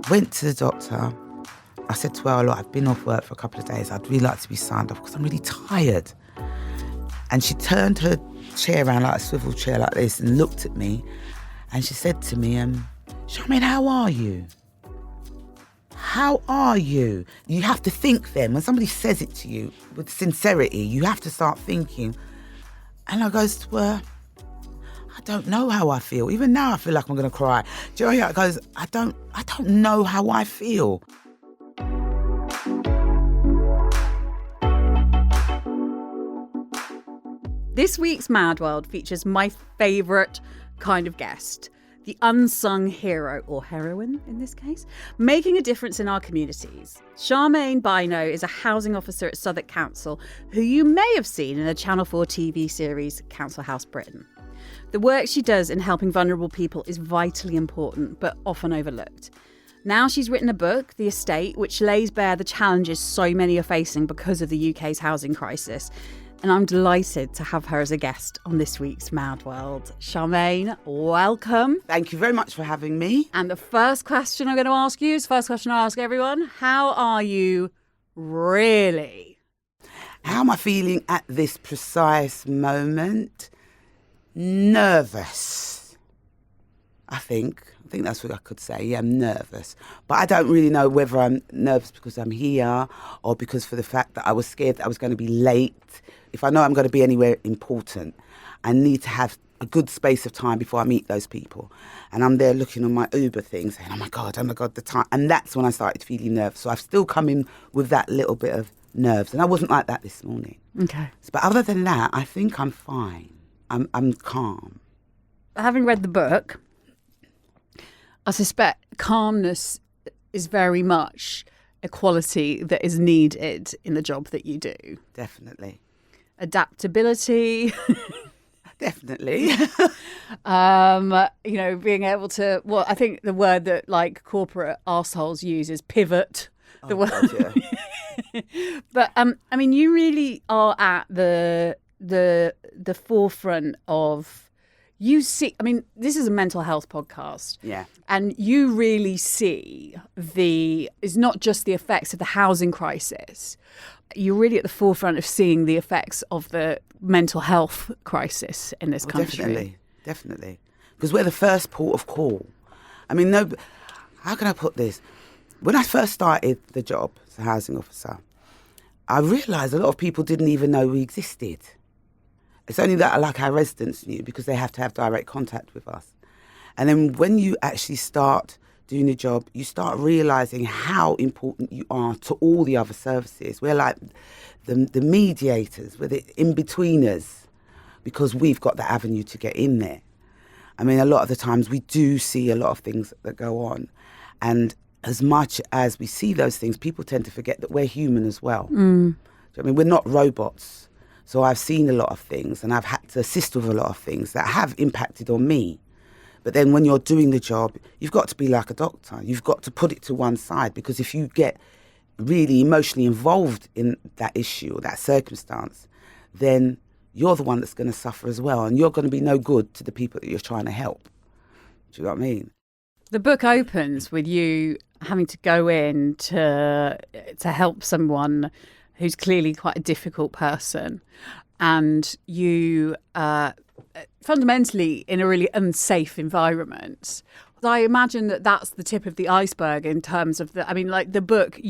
Went to the doctor. I said to her, look, I've been off work for a couple of days. I'd really like to be signed off because I'm really tired. And she turned her chair around like a swivel chair like this and looked at me. And she said to me, Charmain, how are you? How are you? You have to think then. When somebody says it to you with sincerity, you have to start thinking. And I goes to her, I don't know how I feel. Even now I feel like I'm going to cry. Do you know how it goes? I don't know how I feel. This week's Mad World features my favourite kind of guest, the unsung hero, or heroine in this case, making a difference in our communities. Charmain Bynoe is a housing officer at Southwark Council, who you may have seen in the Channel 4 TV series Council House Britain. The work she does in helping vulnerable people is vitally important, but often overlooked. Now she's written a book, The Estate, which lays bare the challenges so many are facing because of the UK's housing crisis. And I'm delighted to have her as a guest on this week's Mad World. Charmain, welcome. Thank you very much for having me. And the first question I'm going to ask you is the first question I ask everyone. How are you really? How am I feeling at this precise moment? Nervous, I think that's what I could say. Yeah, I'm nervous. But I don't really know whether I'm nervous because I'm here or because for the fact that I was scared that I was going to be late. If I know I'm going to be anywhere important, I need to have a good space of time before I meet those people. And I'm there looking on my Uber thing saying, oh my God, the time. And that's when I started feeling nervous. So I've still come in with that little bit of nerves. And I wasn't like that this morning. Okay. But other than that, I think I'm fine. I'm calm. Having read the book, I suspect calmness is very much a quality that is needed in the job that you do. Definitely. Adaptability. Definitely. Being able to, well, I think the word that like corporate arseholes use is pivot. Oh, the word. God, yeah. But you really are at the forefront of. You see, this is a mental health podcast. Yeah. And you really see it's not just the effects of the housing crisis. You're really at the forefront of seeing the effects of the mental health crisis in this country. Definitely. Because we're the first port of call. How can I put this? When I first started the job as a housing officer, I realised a lot of people didn't even know we existed. It's only that our residents knew because they have to have direct contact with us. And then when you actually start doing the job, you start realising how important you are to all the other services. We're like the mediators, we're the in-betweeners, because we've got the avenue to get in there. A lot of the times we do see a lot of things that go on. And as much as we see those things, people tend to forget that we're human as well. We're not robots. So I've seen a lot of things and I've had to assist with a lot of things that have impacted on me. But then when you're doing the job, you've got to be like a doctor. You've got to put it to one side, because if you get really emotionally involved in that issue or that circumstance, then you're the one that's going to suffer as well. And you're going to be no good to the people that you're trying to help. Do you know what I mean? The book opens with you having to go in to help someone who's clearly quite a difficult person, and you fundamentally in a really unsafe environment. I imagine that that's the tip of the iceberg in terms of the book.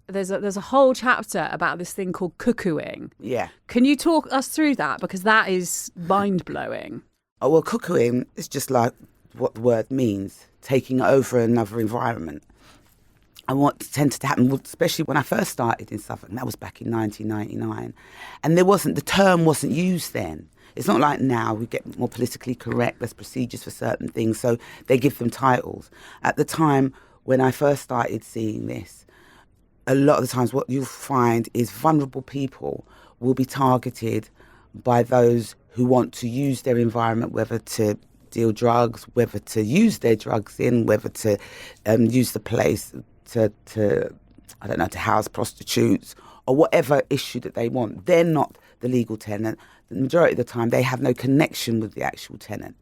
There's a whole chapter about this thing called cuckooing. Yeah. Can you talk us through that, because that is mind blowing? Oh well, cuckooing is just like what the word means: taking over another environment. And what tended to happen, especially when I first started in Southwark, and that was back in 1999, and the term wasn't used then. It's not like now we get more politically correct, there's procedures for certain things, so they give them titles. At the time when I first started seeing this, a lot of the times what you'll find is vulnerable people will be targeted by those who want to use their environment, whether to deal drugs, whether to use their drugs in, whether to use the place to house prostitutes or whatever issue that they want. They're not the legal tenant. The majority of the time, they have no connection with the actual tenant.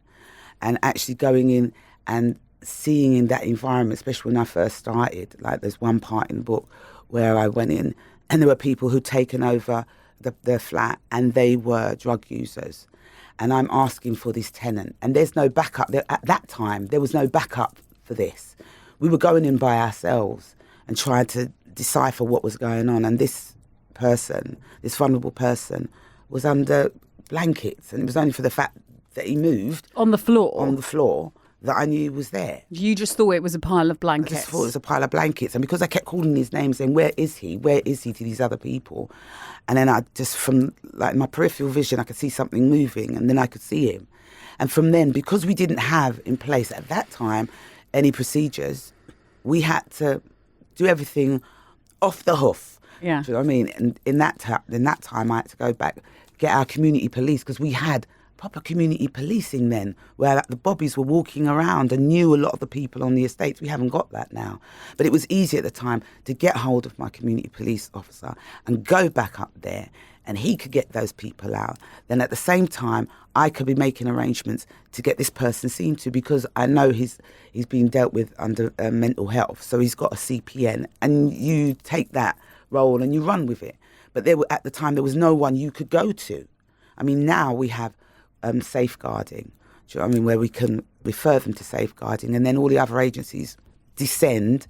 And actually going in and seeing in that environment, especially when I first started, like there's one part in the book where I went in and there were people who'd taken over the flat and they were drug users. And I'm asking for this tenant. And there's no backup. At that time, there was no backup for this. We were going in by ourselves and trying to decipher what was going on. And this person, this vulnerable person, was under blankets. And it was only for the fact that he moved. On the floor? That I knew was there. You just thought it was a pile of blankets? I just thought it was a pile of blankets. And because I kept calling his name, saying, where is he? Where is he to these other people? And then I just, from like my peripheral vision, I could see something moving and then I could see him. And from then, because we didn't have in place at that time any procedures, we had to do everything off the hoof. Yeah. Do you know what I mean? And in that time, I had to go back, get our community police, because we had proper community policing then, where like, the bobbies were walking around and knew a lot of the people on the estates. We haven't got that now. But it was easy at the time to get hold of my community police officer and go back up there, and he could get those people out. Then at the same time, I could be making arrangements to get this person seen to, because I know he's been dealt with under mental health. So he's got a CPN, and you take that role and you run with it. But at the time, there was no one you could go to. I mean, now we have safeguarding, do you know what I mean, where we can refer them to safeguarding, and then all the other agencies descend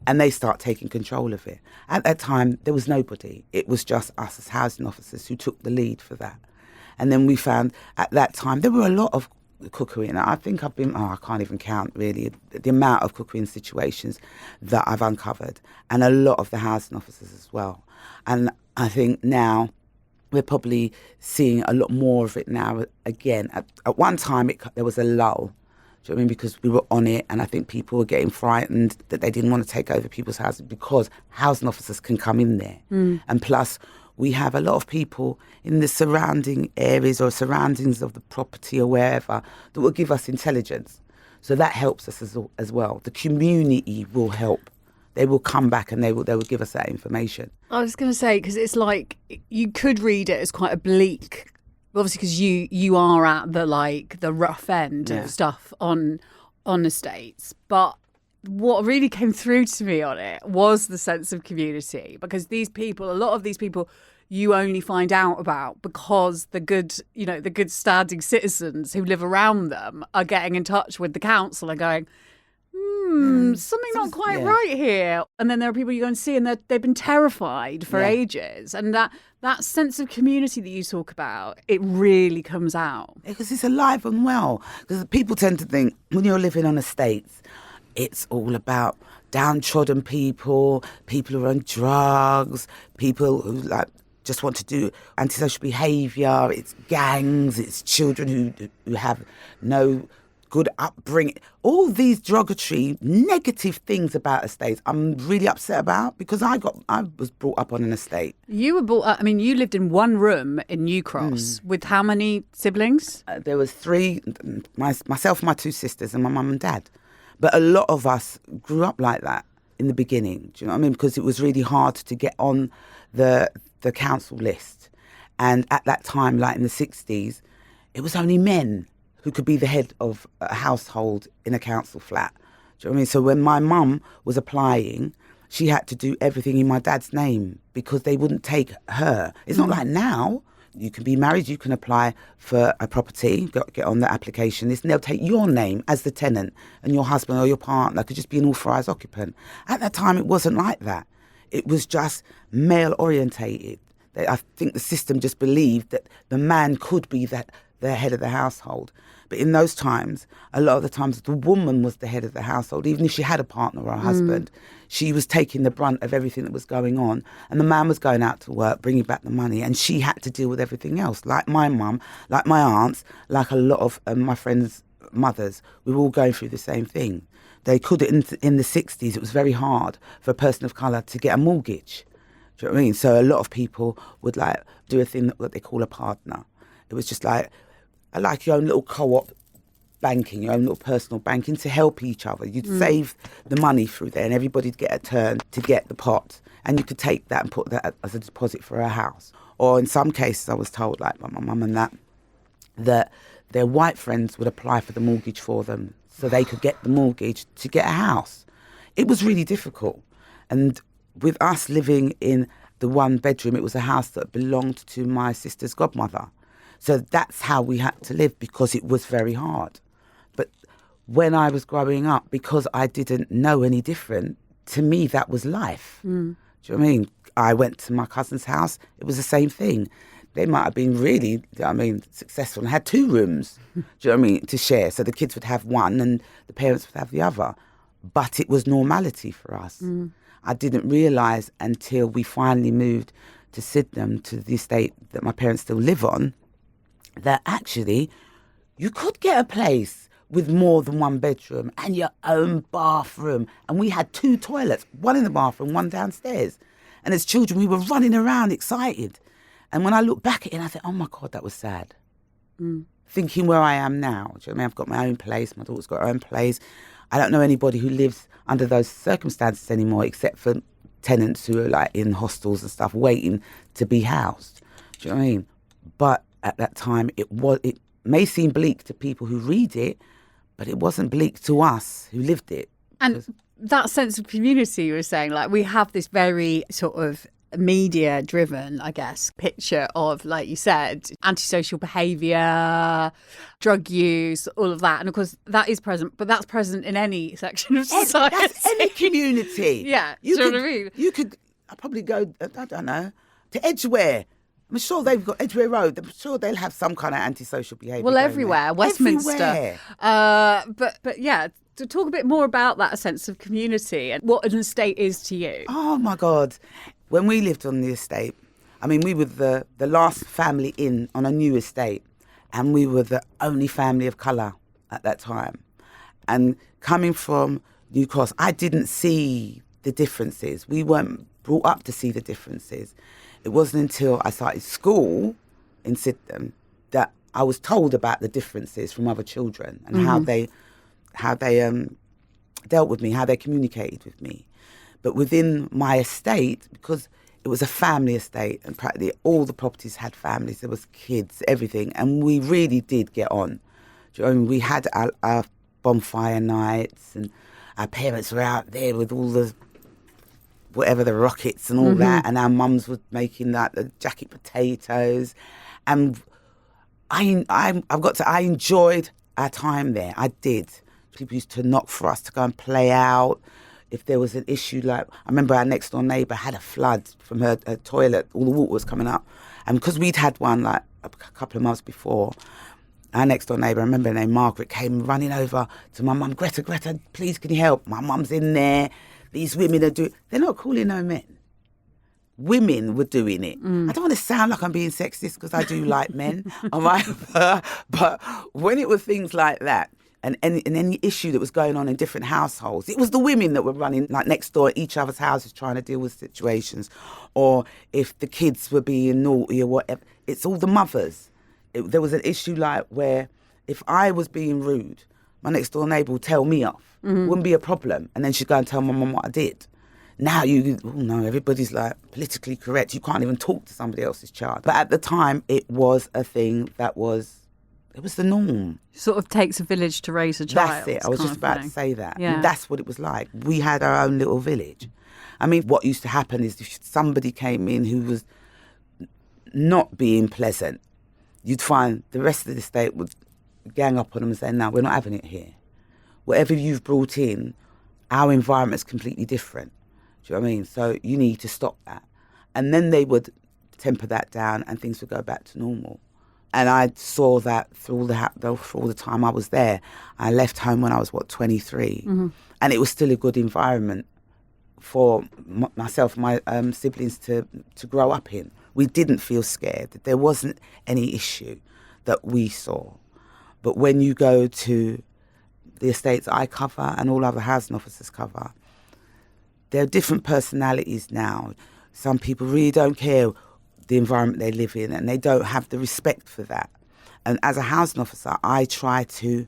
and they start taking control of it. At that time, there was nobody. It was just us as housing officers who took the lead for that. And then we found at that time there were a lot of cookery, and I think I've been, I can't even count really the amount of cookery in situations that I've uncovered, and a lot of the housing officers as well. And I think now we're probably seeing a lot more of it now again. At one time, there was a lull, do you know what I mean? Because we were on it, and I think people were getting frightened that they didn't want to take over people's houses because housing officers can come in there. And plus, we have a lot of people in the surrounding areas or surroundings of the property or wherever that will give us intelligence. So that helps us as well. The community will help. They will come back and they will give us that information. I was going to say, because it's like you could read it as quite a bleak, obviously, because you are at the rough end of stuff on estates. But what really came through to me on it was the sense of community, because a lot of these people, you only find out about because the good standing citizens who live around them are getting in touch with the council and going, something not quite right here. And then there are people you go and see and they've been terrified for ages. And that sense of community that you talk about, it really comes out. Because it's alive and well. Because people tend to think when you're living on estates, it's all about downtrodden people who are on drugs, people who just want to do antisocial behaviour. It's gangs, it's children who have no good upbringing. All these derogatory, negative things about estates I'm really upset about, because I was brought up on an estate. You were brought up, you lived in one room in New Cross with how many siblings? There was three, myself, my two sisters and my mum and dad. But a lot of us grew up like that in the beginning, do you know what I mean? Because it was really hard to get on the council list. And at that time, like in the 60s, it was only men who could be the head of a household in a council flat. Do you know what I mean? So when my mum was applying, she had to do everything in my dad's name because they wouldn't take her. It's not like now. You can be married, you can apply for a property, get on the application list, and they'll take your name as the tenant, and your husband or your partner could just be an authorised occupant. At that time, it wasn't like that. It was just male-orientated. I think the system just believed that the man could be the head of the household. But in those times, a lot of the times, the woman was the head of the household. Even if she had a partner or a husband, she was taking the brunt of everything that was going on. And the man was going out to work, bringing back the money, and she had to deal with everything else. Like my mum, like my aunts, like a lot of my friends' mothers, we were all going through the same thing. They could, in the 60s, it was very hard for a person of colour to get a mortgage. Do you know what I mean? So a lot of people would do a thing that they call a partner. It was just like your own little co-op banking, your own little personal banking to help each other. You'd save the money through there and everybody'd get a turn to get the pot. And you could take that and put that as a deposit for a house. Or in some cases, I was told, like by my mum and that their white friends would apply for the mortgage for them so they could get the mortgage to get a house. It was really difficult. And with us living in the one bedroom, it was a house that belonged to my sister's godmother. So that's how we had to live because it was very hard. But when I was growing up, because I didn't know any different, to me that was life. Do you know what I mean? I went to my cousin's house, it was the same thing. They might have been really, successful and had 2 rooms, do you know what I mean, to share. So the kids would have one and the parents would have the other. But it was normality for us. I didn't realise until we finally moved to Sydenham, to the estate that my parents still live on, that actually you could get a place with more than 1 bedroom and your own bathroom. And we had 2 toilets, one in the bathroom, one downstairs. And as children, we were running around excited. And when I look back at it, I said, oh my God, that was sad. Thinking where I am now. Do you know what I mean? I've got my own place. My daughter's got her own place. I don't know anybody who lives under those circumstances anymore, except for tenants who are like in hostels and stuff, waiting to be housed. Do you know what I mean? But at that time, it may seem bleak to people who read it, but it wasn't bleak to us who lived it. And that sense of community you were saying, like we have this very sort of media driven, I guess, picture of, like you said, antisocial behaviour, drug use, all of that. And of course that is present, but that's present in any section of society. That's any community. Yeah, you know what I mean? You could probably go, I don't know, to Edgware. I'm sure they've got Edgware Road. I'm sure they'll have some kind of antisocial behaviour. Well, everywhere, Westminster. Everywhere. But yeah, to talk a bit more about that sense of community and what an estate is to you. Oh my God. When we lived on the estate, I mean, we were the last family in on a new estate, and we were the only family of colour at that time. And coming from New Cross, I didn't see the differences. We weren't brought up to see the differences. It wasn't until I started school in Sydenham that I was told about the differences from other children and how they dealt with me, how they communicated with me. But within my estate, because it was a family estate and practically all the properties had families, there was kids, everything, and we really did get on. Do you know what I mean? We had our bonfire nights and our parents were out there with all the whatever, the rockets and all that, and our mums were making the jacket potatoes, and I enjoyed our time there. I did. People used to knock for us to go and play out. If there was an issue, like I remember our next door neighbour had a flood from her toilet, all the water was coming up, and because we'd had one like a couple of months before, our next door neighbour, I remember her name Margaret, came running over to my mum. Greta, please can you help? My mum's in there. These women are they're not calling no men. Women were doing it. I don't want to sound like I'm being sexist because I do like men, all right? But when it was things like that, and any issue that was going on in different households, it was the women that were running like next door at each other's houses trying to deal with situations. Or if the kids were being naughty or whatever, it's all the mothers. There was an issue like where if I was being rude, my next door neighbour would tell me off. Wouldn't be a problem. And then she'd go and tell my mum what I did. Now everybody's like politically correct. You can't even talk to somebody else's child. But at the time, it was a thing it was the norm. Sort of takes a village to raise a child. That's it. I was just about to say that. Yeah. And that's what it was like. We had our own little village. I mean, what used to happen is if somebody came in who was not being pleasant, you'd find the rest of the estate would gang up on them and say, no, we're not having it here. Whatever you've brought in, our environment's completely different. Do you know what I mean? So you need to stop that. And then they would temper that down and things would go back to normal. And I saw that through all the time I was there. I left home when I was, 23. And it was still a good environment for myself and my siblings to grow up in. We didn't feel scared. There wasn't any issue that we saw. But when you go to the estates I cover and all other housing officers cover, there are different personalities now. Some people really don't care the environment they live in and they don't have the respect for that. And as a housing officer, I try to,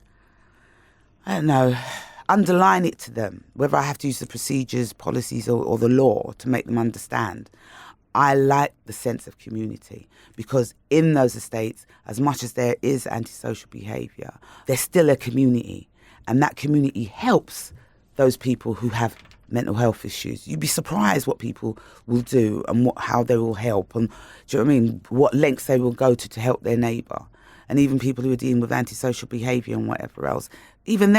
underline it to them, whether I have to use the procedures, policies or the law to make them understand. I like the sense of community, because in those estates, as much as there is antisocial behaviour, there's still a community, and that community helps those people who have mental health issues. You'd be surprised what people will do and how they will help, and do you know what I mean? What lengths they will go to help their neighbour. And even people who are dealing with antisocial behaviour and whatever else, even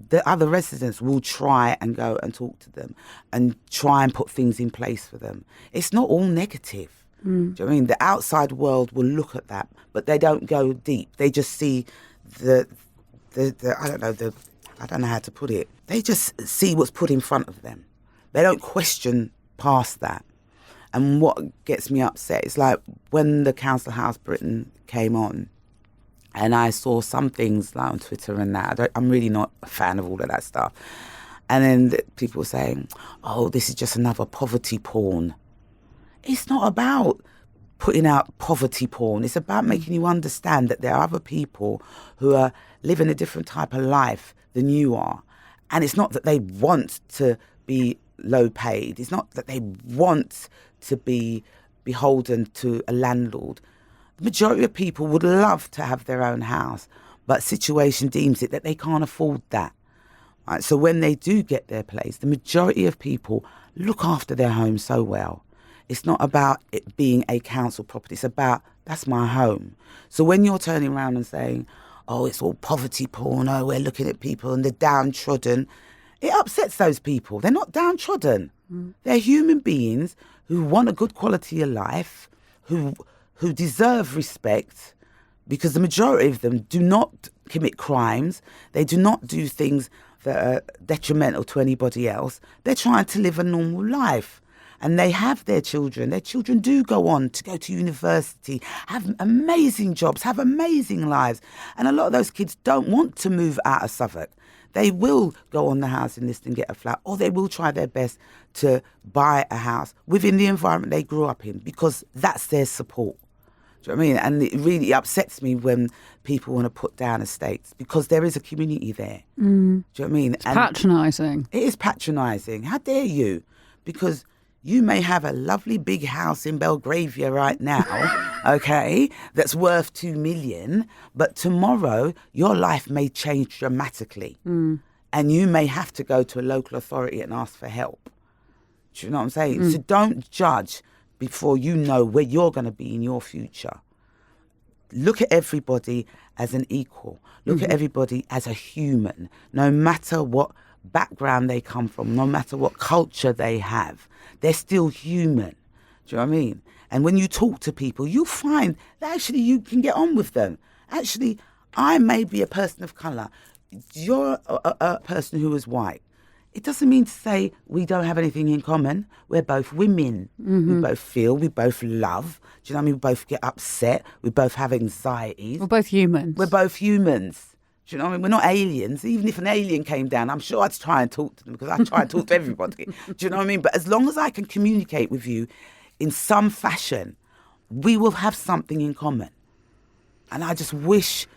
the other residents will try and go and talk to them and try and put things in place for them. It's not all negative. Do you know what I mean? The outside world will look at that, but they don't go deep. They just see the I don't know how to put it. They just see what's put in front of them. They don't question past that. And what gets me upset is like when the Council House Britain came on, and I saw some things like on Twitter and that. I'm really not a fan of all of that stuff. And then people were saying, oh, this is just another poverty porn. It's not about putting out poverty porn. It's about making you understand that there are other people who are living a different type of life than you are. And it's not that they want to be low paid. It's not that they want to be beholden to a landlord. The majority of people would love to have their own house, but situation deems it that they can't afford that. Right? So when they do get their place, the majority of people look after their home so well. It's not about it being a council property. It's about, that's my home. So when you're turning around and saying, oh, it's all poverty porn, oh, we're looking at people and they're downtrodden, it upsets those people. They're not downtrodden. They're human beings who want a good quality of life, who deserve respect, because the majority of them do not commit crimes. They do not do things that are detrimental to anybody else. They're trying to live a normal life. And they have their children. Their children do go on to go to university, have amazing jobs, have amazing lives. And a lot of those kids don't want to move out of Southwark. They will go on the housing list and get a flat, or they will try their best to buy a house within the environment they grew up in, because that's their support. Do you know what I mean? And it really upsets me when people want to put down estates, because there is a community there. Do you know what I mean? It's patronising. It is patronising. How dare you? Because you may have a lovely big house in Belgravia right now, okay, that's worth 2 million, but tomorrow your life may change dramatically. And you may have to go to a local authority and ask for help. Do you know what I'm saying? So don't judge before you know where you're going to be in your future. Look at everybody as an equal. Look at everybody as a human, no matter what background they come from, no matter what culture they have. They're still human. Do you know what I mean? And when you talk to people, you'll find that actually you can get on with them. Actually, I may be a person of colour. You're a person who is white. It doesn't mean to say we don't have anything in common. We're both women. We both feel, we both love. Do you know what I mean? We both get upset. We both have anxieties. We're both humans. We're both humans. Do you know what I mean? We're not aliens. Even if an alien came down, I'm sure I'd try and talk to them, because I try and talk to everybody. Do you know what I mean? But as long as I can communicate with you in some fashion, we will have something in common. And I just wish,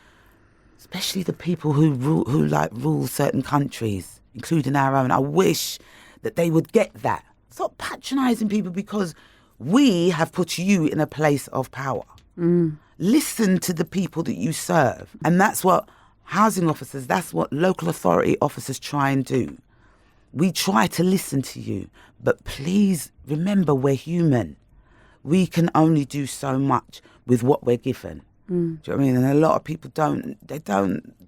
especially the people who rule certain countries, including our own, I wish that they would get that. Stop patronising people because we have put you in a place of power. Listen to the people that you serve. And that's what housing officers, that's what local authority officers try and do. We try to listen to you, but please remember we're human. We can only do so much with what we're given. Do you know what I mean? And a lot of people don't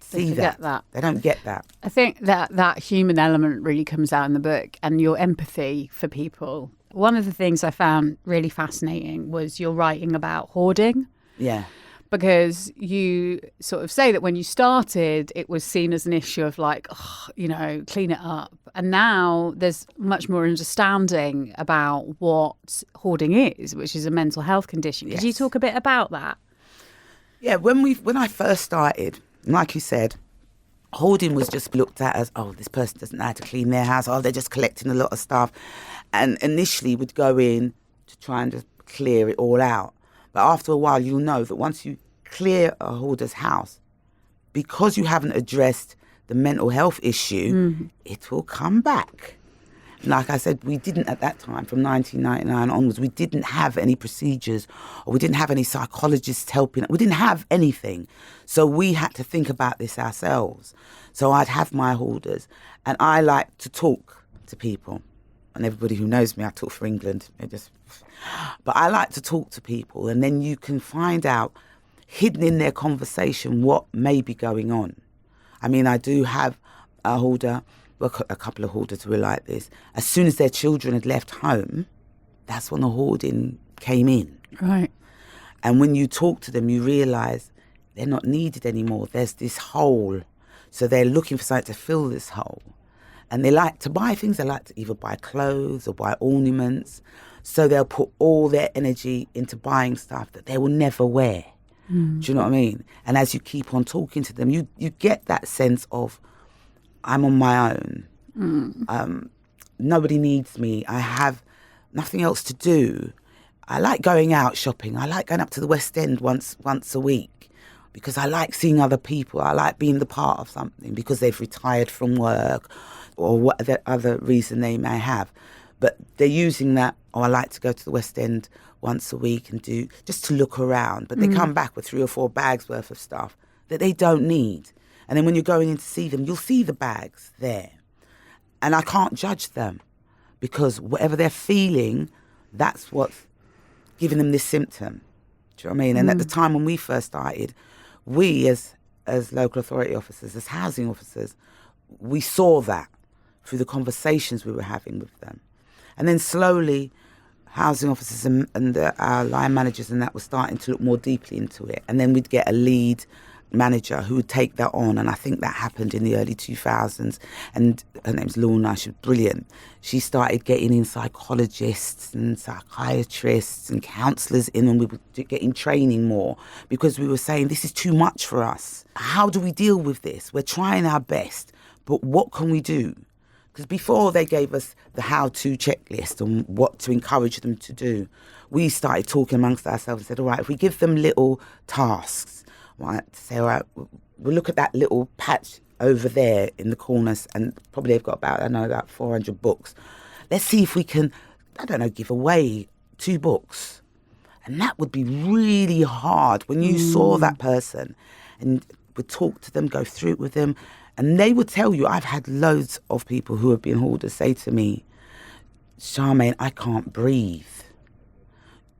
see that. They don't get that. I think that human element really comes out in the book, and your empathy for people. One of the things I found really fascinating was your writing about hoarding. Yeah. Because you sort of say that when you started, it was seen as an issue of like, clean it up. And now there's much more understanding about what hoarding is, which is a mental health condition. Could you talk a bit about that? Yeah, when I first started, like you said, hoarding was just looked at as, oh, this person doesn't know how to clean their house. Oh, they're just collecting a lot of stuff. And initially would go in to try and just clear it all out. But after a while, you'll know that once you clear a hoarder's house, because you haven't addressed the mental health issue, it will come back. Like I said, we didn't at that time, from 1999 onwards, we didn't have any procedures, or we didn't have any psychologists helping. We didn't have anything. So we had to think about this ourselves. So I'd have my hoarders, and I like to talk to people. And everybody who knows me, I talk for England. But I like to talk to people, and then you can find out, hidden in their conversation, what may be going on. I mean, I do have a hoarder, well, a couple of hoarders who were like this. As soon as their children had left home, that's when the hoarding came in. Right. And when you talk to them, you realise they're not needed anymore. There's this hole. So they're looking for something to fill this hole. And they like to buy things. They like to either buy clothes or buy ornaments. So they'll put all their energy into buying stuff that they will never wear. Do you know what I mean? And as you keep on talking to them, you get that sense of, I'm on my own. Nobody needs me. I have nothing else to do. I like going out shopping. I like going up to the West End once a week because I like seeing other people. I like being the part of something because they've retired from work or whatever other reason they may have. But they're using that, I like to go to the West End once a week and do just to look around. But they come back with 3 or 4 bags worth of stuff that they don't need. And then when you're going in to see them, you'll see the bags there. And I can't judge them because whatever they're feeling, that's what's giving them this symptom. Do you know what I mean? And at the time when we first started, we as local authority officers, as housing officers, we saw that through the conversations we were having with them. And then slowly, housing officers and our line managers and that were starting to look more deeply into it. And then we'd get a lead manager who would take that on. And I think that happened in the early 2000s. And her name's Lorna, she was brilliant. She started getting in psychologists and psychiatrists and counsellors in, and we were getting training more because we were saying, this is too much for us. How do we deal with this? We're trying our best, but what can we do? Because before they gave us the how-to checklist on what to encourage them to do, we started talking amongst ourselves and said, all right, if we give them little tasks, right, say, all right, we'll look at that little patch over there in the corners, and probably they've got about 400 books. Let's see if we can, give away 2 books. And that would be really hard when you saw that person and would talk to them, go through it with them. And they would tell you, I've had loads of people who have been hoarders say to me, Charmain, I can't breathe.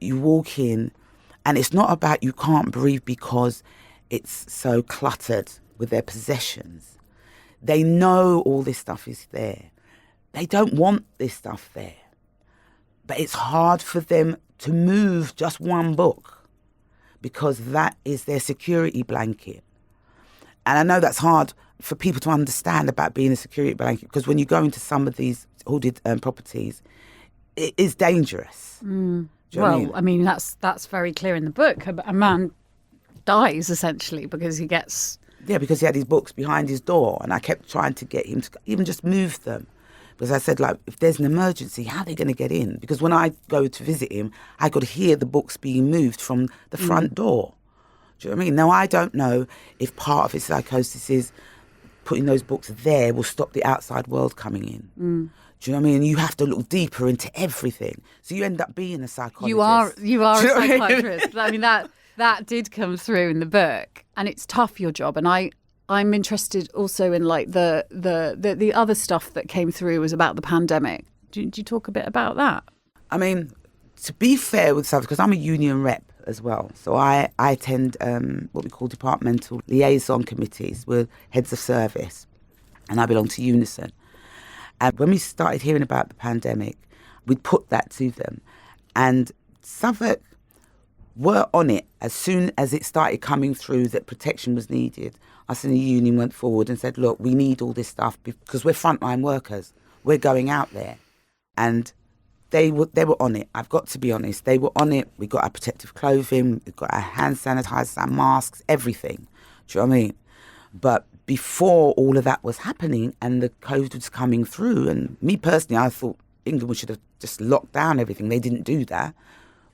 You walk in, and it's not about you can't breathe because it's so cluttered with their possessions. They know all this stuff is there. They don't want this stuff there. But it's hard for them to move just one book because that is their security blanket. And I know that's hard for people to understand about being a security blanket because when you go into some of these hoarded properties, it is dangerous. Do you know what I mean? I mean, that's very clear in the book. A man dies essentially because he gets... Yeah, because he had his books behind his door, and I kept trying to get him to even just move them. Because I said, like, if there's an emergency, how are they going to get in? Because when I go to visit him, I could hear the books being moved from the front door. Do you know what I mean? Now, I don't know if part of his psychosis is putting those books there will stop the outside world coming in. Do you know what I mean? You have to look deeper into everything. So you end up being a psychologist. You are a psychiatrist. I mean, that did come through in the book, and it's tough, your job. And I'm interested also in like the other stuff that came through was about the pandemic. Do you talk a bit about that? I mean, to be fair with Southwark, because I'm a union rep as well, so I attend what we call departmental liaison committees with heads of service, and I belong to Unison. And when we started hearing about the pandemic, we'd put that to them, and Southwark were on it as soon as it started coming through that protection was needed. Us in the union went forward and said, look, we need all this stuff because we're frontline workers. We're going out there. And they were on it. I've got to be honest. They were on it. We got our protective clothing. We got our hand sanitizers, our masks, everything. Do you know what I mean? But before all of that was happening and the COVID was coming through, and me personally, I thought England should have just locked down everything. They didn't do that.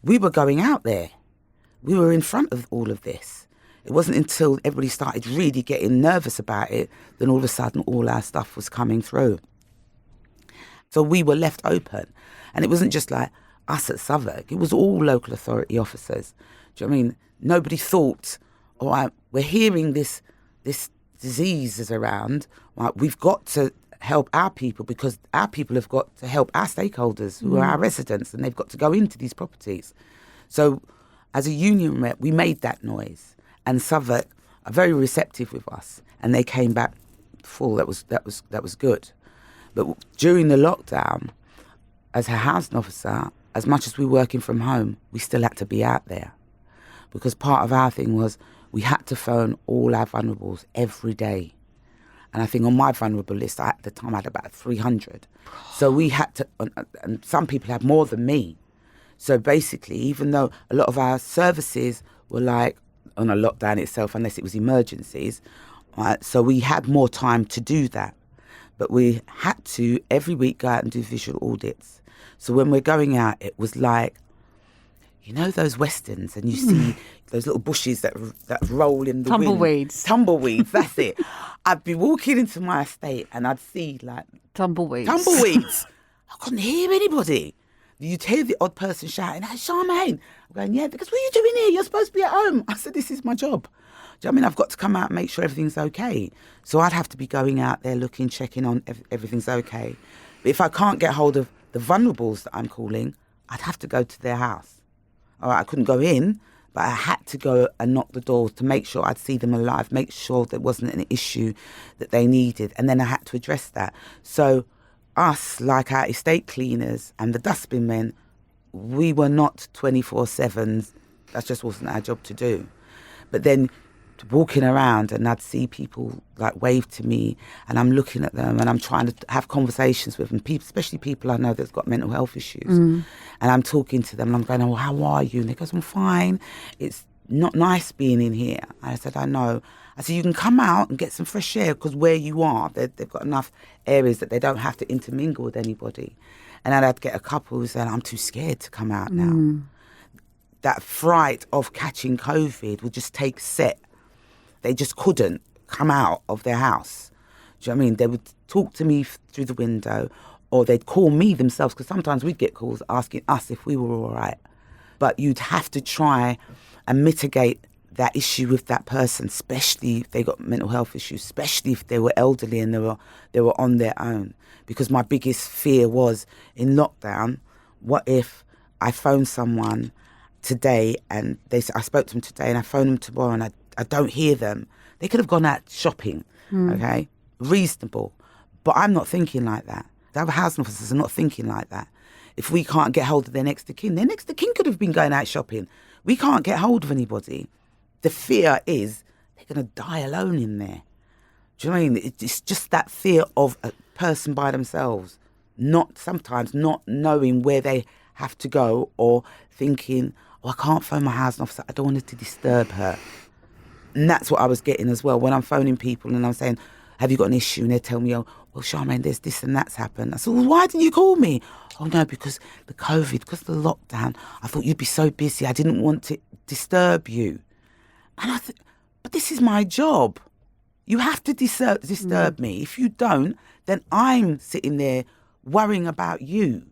We were going out there. We were in front of all of this. It wasn't until everybody started really getting nervous about it, then all of a sudden all our stuff was coming through. So we were left open. And it wasn't just like us at Southwark. It was all local authority officers. Do you know what I mean? Nobody thought, all right, we're hearing this disease is around. Right, we've got to help our people because our people have got to help our stakeholders who are our residents, and they've got to go into these properties. So as a union rep, we made that noise, and Southwark are very receptive with us, and they came back full. That was good. But during the lockdown, as a housing officer, as much as we were working from home, we still had to be out there, because part of our thing was we had to phone all our vulnerables every day. And I think on my vulnerable list, at the time I had about 300. So we had to, and some people had more than me. So basically, even though a lot of our services were like on a lockdown itself, unless it was emergencies, so we had more time to do that. But we had to every week go out and do visual audits. So when we're going out, it was like, you know those westerns, and you see those little bushes that roll in the Tumbleweeds. wind. Tumbleweeds, that's it. I'd be walking into my estate and I'd see like Tumbleweeds. I couldn't hear anybody. You'd hear the odd person shouting, "Hey, Charmain." I'm going, "Yeah," because what are you doing here? You're supposed to be at home. I said, "This is my job." Do you know what I mean? I've got to come out and make sure everything's okay. So I'd have to be going out there looking, checking on everything's okay. But if I can't get hold of the vulnerables that I'm calling, I'd have to go to their house. All right, I couldn't go in, but I had to go and knock the doors to make sure I'd see them alive, make sure there wasn't an issue that they needed. And then I had to address that. So us, like our estate cleaners and the dustbin men, we were not 24/7. That just wasn't our job to do. But then walking around and I'd see people like wave to me, and I'm looking at them and I'm trying to have conversations with them, especially people I know that's got mental health issues. And I'm talking to them and I'm going, "Oh, how are you?" And they go, "I'm fine. It's not nice being in here." I said, "I know." I said, "You can come out and get some fresh air, because where you are, they've got enough areas that they don't have to intermingle with anybody." And I'd get a couple who said, "I'm too scared to come out now." That fright of catching COVID would just take set. They just couldn't come out of their house. Do you know what I mean? They would talk to me through the window, or they'd call me themselves, because sometimes we'd get calls asking us if we were all right. But you'd have to try and mitigate that issue with that person, especially if they got mental health issues, especially if they were elderly and they were on their own. Because my biggest fear was, in lockdown, what if I phone someone today and I spoke to them today and I phone them tomorrow and I don't hear them. They could have gone out shopping, okay? Reasonable. But I'm not thinking like that. The other housing officers are not thinking like that. If we can't get hold of their next of kin could have been going out shopping. We can't get hold of anybody. The fear is they're going to die alone in there. Do you know what I mean? It's just that fear of a person by themselves, sometimes not knowing where they have to go, or thinking, "Oh, I can't phone my housing officer. I don't want it to disturb her." And that's what I was getting as well. When I'm phoning people and I'm saying, "Have you got an issue?" And they tell me, "Oh, well, Charmain, there's this and that's happened." I said, "Well, why didn't you call me?" "Oh, no, because the COVID, because of the lockdown, I thought you'd be so busy. I didn't want to disturb you." And I thought, but this is my job. You have to disturb me. If you don't, then I'm sitting there worrying about you.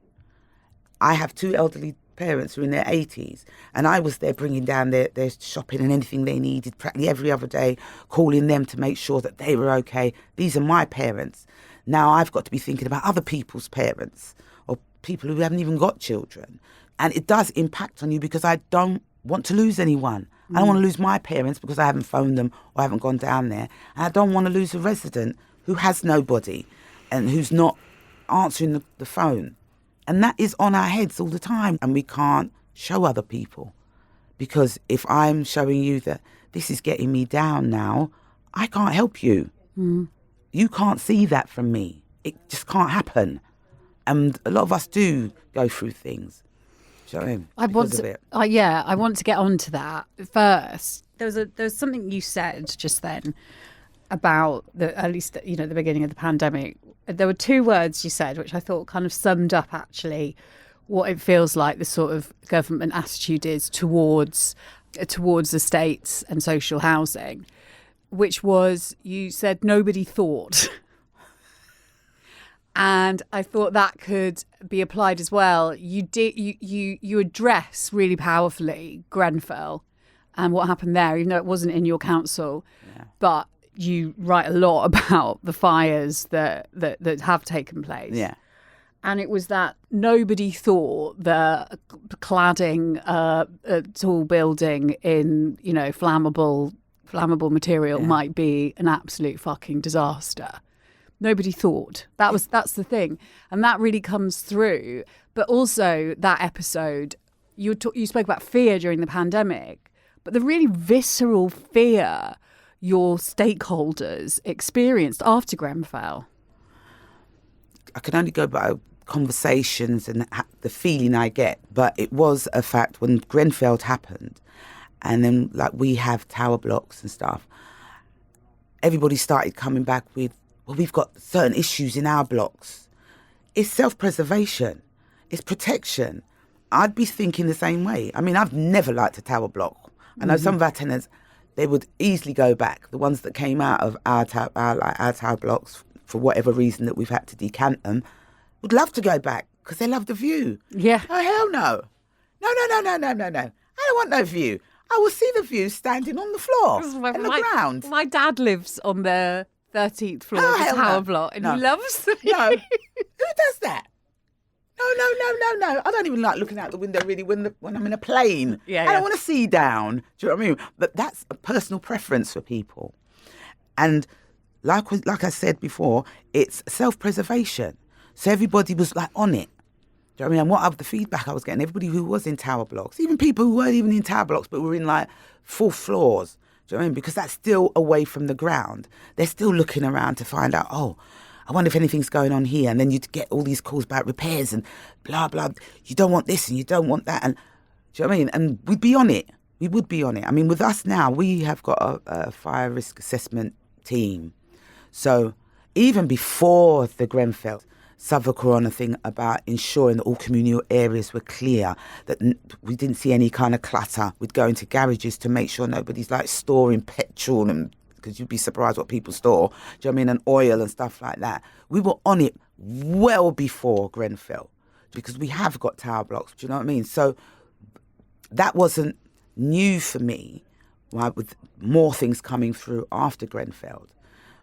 I have 2 elderly parents who are in their 80s, and I was there bringing down their shopping and anything they needed practically every other day, calling them to make sure that they were okay. These are my parents. Now I've got to be thinking about other people's parents, or people who haven't even got children. And it does impact on you, because I don't want to lose anyone. I don't want to lose my parents because I haven't phoned them or I haven't gone down there. And I don't want to lose a resident who has nobody and who's not answering the phone. And that is on our heads all the time. And we can't show other people, because if I'm showing you that this is getting me down now, I can't help you. You can't see that from me. It just can't happen. And a lot of us do go through things. Do you know what I mean? I want to get onto that first. There was something you said just then about at least the beginning of the pandemic. There were 2 words you said which I thought kind of summed up actually what it feels like the sort of government attitude is towards estates and social housing, which was, you said, nobody thought. And I thought that could be applied as well. You address really powerfully Grenfell and what happened there, even though it wasn't in your council. Yeah. But you write a lot about the fires that have taken place. Yeah. And it was that nobody thought that cladding a tall building in, flammable material might be an absolute fucking disaster. Nobody thought. That's the thing. And that really comes through. But also that episode, you spoke about fear during the pandemic, but the really visceral fear your stakeholders experienced after Grenfell. I can only go by conversations and the feeling I get, but it was a fact when Grenfell happened, and then we have tower blocks and stuff, everybody started coming back with, well, we've got certain issues in our blocks. It's self-preservation. It's protection. I'd be thinking the same way. I mean, I've never liked a tower block. I know some of our tenants, they would easily go back. The ones that came out of our tower blocks, for whatever reason that we've had to decant them, would love to go back because they love the view. Yeah. Oh, hell no. No. I don't want no view. I will see the view standing on the floor and the ground. My dad lives on the 13th floor of the tower block and he loves the view. No. Who does that? No. I don't even like looking out the window really when I'm in a plane. I don't want to see down. Do you know what I mean? But that's a personal preference for people. And like I said before, it's self-preservation. So everybody was on it. Do you know what I mean? And what of the feedback I was getting, everybody who was in tower blocks, even people who weren't even in tower blocks but were in fourth floors. Do you know what I mean? Because that's still away from the ground. They're still looking around to find out, I wonder if anything's going on here. And then you'd get all these calls about repairs and blah, blah. You don't want this and you don't want that. And do you know what I mean? And we'd be on it. We would be on it. I mean, with us now, we have got a fire risk assessment team. So even before the Grenfell, Southwark were on a thing about ensuring that all communal areas were clear, that we didn't see any kind of clutter. We'd go into garages to make sure nobody's storing petrol, and because you'd be surprised what people store, do you know what I mean, and oil and stuff like that. We were on it well before Grenfell because we have got tower blocks, do you know what I mean? So that wasn't new for me, right, with more things coming through after Grenfell.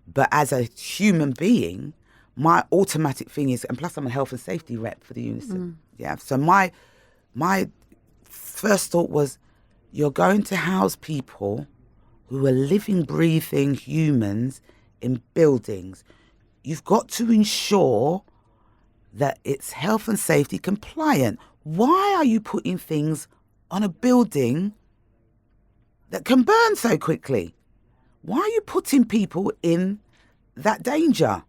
But as a human being, my automatic thing is, and plus I'm a health and safety rep for the Unison. Yeah. So my first thought was, you're going to house people who are living, breathing humans in buildings. You've got to ensure that it's health and safety compliant. Why are you putting things on a building that can burn so quickly? Why are you putting people in that danger?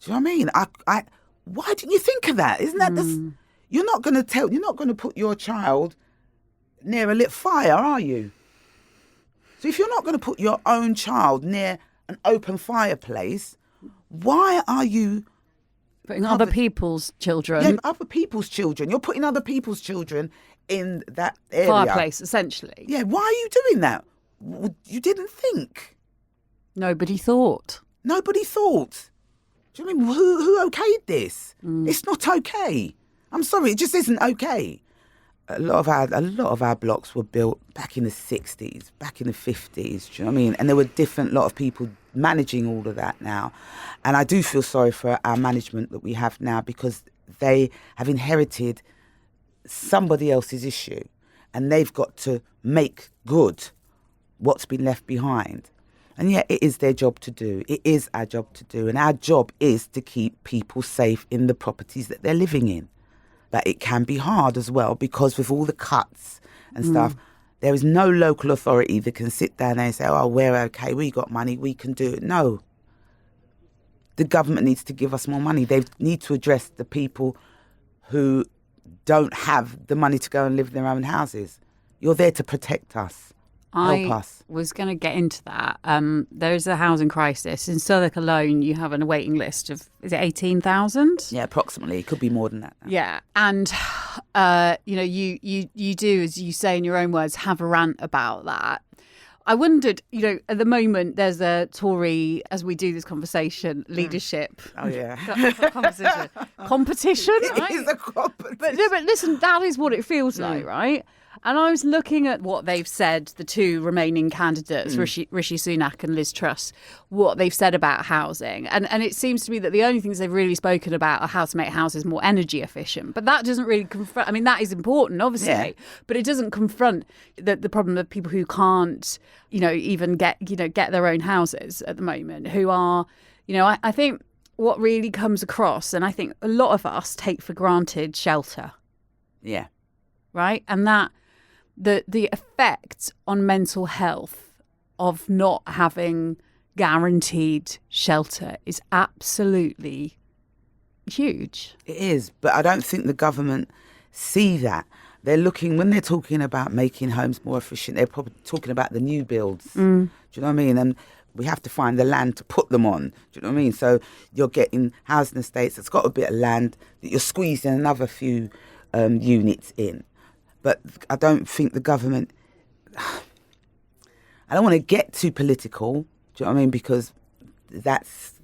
Do you know what I mean? Why didn't you think of that? Isn't that you're not going to put your child near a lit fire, are you? So if you're not going to put your own child near an open fireplace, why are you putting other people's children? Yeah, other people's children. You're putting other people's children in that area. Fireplace, essentially. Yeah, why are you doing that? You didn't think. Nobody thought. Nobody thought. Do you mean who okayed this? It's not okay. I'm sorry, it just isn't okay. A lot of our blocks were built back in the 60s, back in the 50s. Do you know what I mean? And there were lot of people managing all of that now. And I do feel sorry for our management that we have now because they have inherited somebody else's issue and they've got to make good what's been left behind. And yeah, it is their job to do. It is our job to do. And our job is to keep people safe in the properties that they're living in. But it can be hard as well because with all the cuts and stuff, there is no local authority that can sit down there and say, oh, we're okay, we got money, we can do it. No. The government needs to give us more money. They need to address the people who don't have the money to go and live in their own houses. You're there to protect us. Help us. I was going to get into that. There's a housing crisis. In Southwark alone, you have an waiting list of, is it 18,000? Yeah, approximately. It could be more than that now. Yeah. And, you do, as you say in your own words, have a rant about that. I wondered, at the moment there's a Tory, as we do this conversation, leadership. Oh yeah, competition. Right? It is a competition. But listen, that is what it feels like, right? And I was looking at what they've said, the two remaining candidates, Rishi Sunak and Liz Truss, what they've said about housing. And it seems to me that the only things they've really spoken about are how to make houses more energy efficient. But that doesn't really confront, I mean, that is important, obviously, but it doesn't confront the problem of people who can't, even get their own houses at the moment, who are, I think what really comes across, and I think a lot of us take for granted shelter. Yeah. Right? And that the effect on mental health of not having guaranteed shelter is absolutely huge. It is, but I don't think the government see that. They're looking, when they're talking about making homes more efficient, they're probably talking about the new builds. Do you know what I mean? And we have to find the land to put them on. Do you know what I mean? So you're getting housing estates that's got a bit of land that you're squeezing another few units in. But I don't think the government, I don't want to get too political, do you know what I mean? Because that's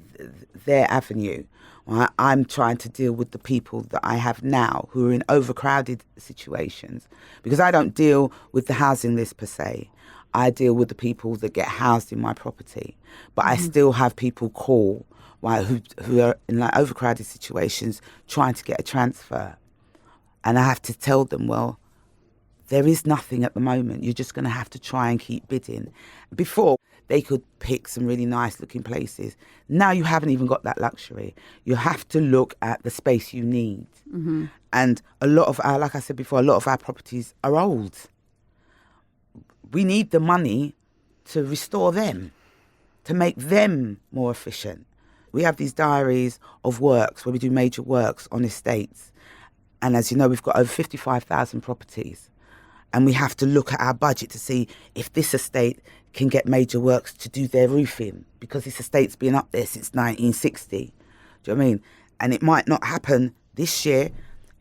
their avenue. Right? I'm trying to deal with the people that I have now who are in overcrowded situations, because I don't deal with the housing list per se. I deal with the people that get housed in my property. But I still have people call, right, who are in like overcrowded situations trying to get a transfer. And I have to tell them, well, there is nothing at the moment. You're just going to have to try and keep bidding. Before, they could pick some really nice looking places. Now you haven't even got that luxury. You have to look at the space you need. And a lot of our, like I said before, a lot of our properties are old. We need the money to restore them, to make them more efficient. We have these diaries of works where we do major works on estates. And as you know, we've got over 55,000 properties. And we have to look at our budget to see if this estate can get major works to do their roofing, because this estate's been up there since 1960. Do you know what I mean? And it might not happen this year.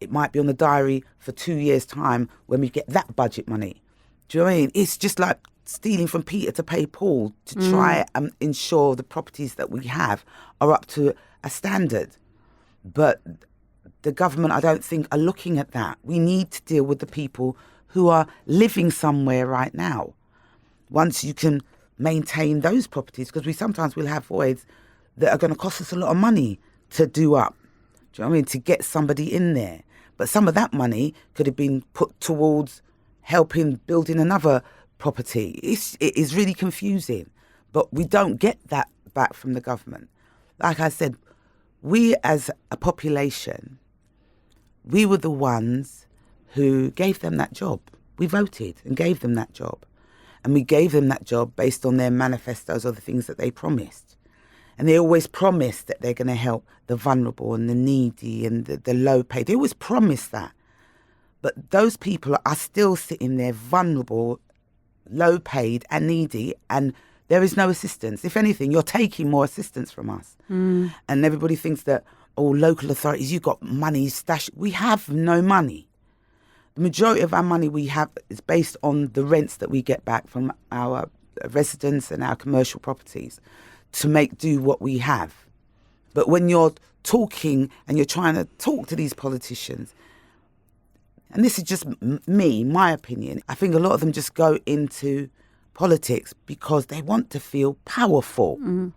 It might be on the diary for 2 years' time when we get that budget money. Do you know what I mean? It's just like stealing from Peter to pay Paul to try and ensure the properties that we have are up to a standard. But the government, I don't think, are looking at that. We need to deal with the people who are living somewhere right now. Once you can maintain those properties, because we sometimes will have voids that are going to cost us a lot of money to do up. Do you know what I mean? To get somebody in there. But some of that money could have been put towards helping building another property. It is really confusing, but we don't get that back from the government. Like I said, we as a population, we were the ones who gave them that job. We voted and gave them that job. And we gave them that job based on their manifestos or the things that they promised. And they always promise that they're going to help the vulnerable and the needy and the low paid. They always promise that. But those people are still sitting there vulnerable, low paid and needy, and there is no assistance. If anything, you're taking more assistance from us. And everybody thinks that, local authorities, you've got money stashed. We have no money. The majority of our money we have is based on the rents that we get back from our residents and our commercial properties to make do what we have. But when you're talking and you're trying to talk to these politicians, and this is just my opinion, I think a lot of them just go into politics because they want to feel powerful.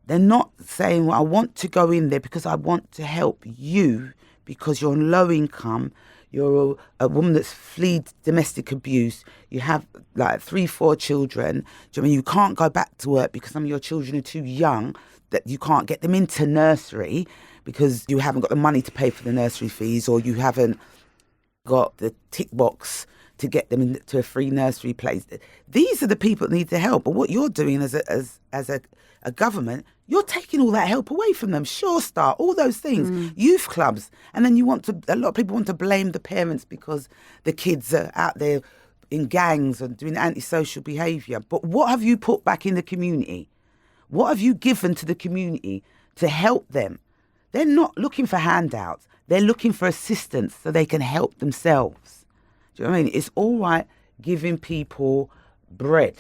They're not saying, well, I want to go in there because I want to help you because you're on low income, you're a woman that's fled domestic abuse, you have like 3-4 children. Do you know what I mean? You can't go back to work because some of your children are too young, that you can't get them into nursery because you haven't got the money to pay for the nursery fees, or you haven't got the tick box to get them into a free nursery place. These are the people that need the help. But what you're doing as a government, you're taking all that help away from them. Sure Start, all those things, youth clubs. And then a lot of people want to blame the parents because the kids are out there in gangs and doing antisocial behaviour. But what have you put back in the community? What have you given to the community to help them? They're not looking for handouts. They're looking for assistance so they can help themselves. Do you know what I mean? It's all right giving people bread,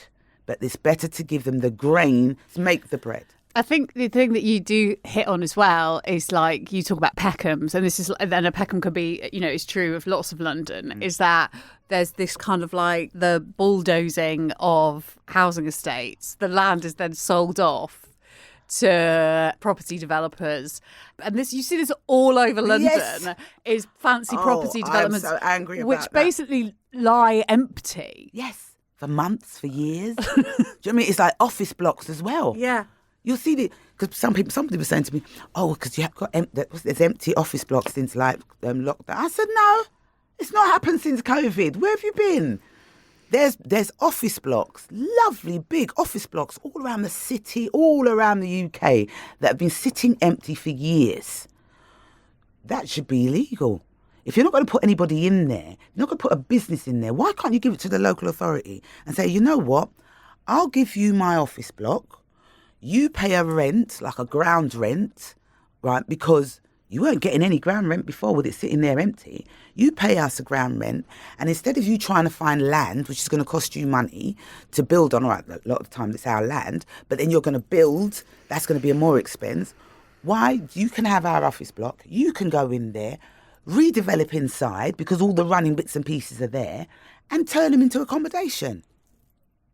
but it's better to give them the grain to make the bread. I think the thing that you do hit on as well is like you talk about Peckhams, and then a Peckham could be, it's true of lots of London, is that there's this kind of like the bulldozing of housing estates. The land is then sold off to property developers, and you see this all over London. Yes. Is fancy property developments, I'm so angry about which that. basically lie empty. Yes, for months, for years. Do you know what I mean? It's like office blocks as well. Yeah. You'll see because somebody was saying to me, because you have got there's empty office blocks since lockdown. I said, no, it's not happened since COVID. Where have you been? There's office blocks, lovely big office blocks all around the city, all around the UK that have been sitting empty for years. That should be illegal. If you're not going to put anybody in there, you're not going to put a business in there, why can't you give it to the local authority and say, you know what, I'll give you my office block. You pay a rent, like a ground rent, right? Because you weren't getting any ground rent before with it sitting there empty. You pay us a ground rent, and instead of you trying to find land, which is going to cost you money to build on, all right, a lot of the time it's our land, but then you're going to build, that's going to be a more expense. Why? You can have our office block. You can go in there, redevelop inside because all the running bits and pieces are there, and turn them into accommodation.